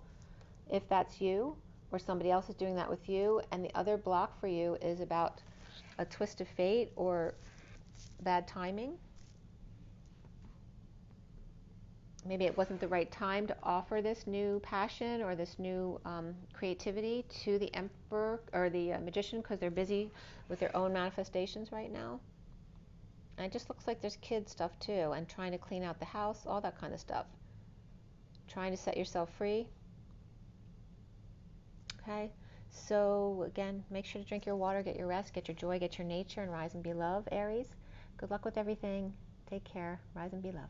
if that's you, or somebody else is doing that with you. And the other block for you is about a twist of fate or bad timing. Maybe it wasn't the right time to offer this new passion or this new creativity to the Emperor or the Magician, because they're busy with their own manifestations right now. And it just looks like there's kid stuff too, and trying to clean out the house, all that kind of stuff. Trying to set yourself free. Okay, so again, make sure to drink your water, get your rest, get your joy, get your nature, and rise and be love, Aries. Good luck with everything. Take care. Rise and be love.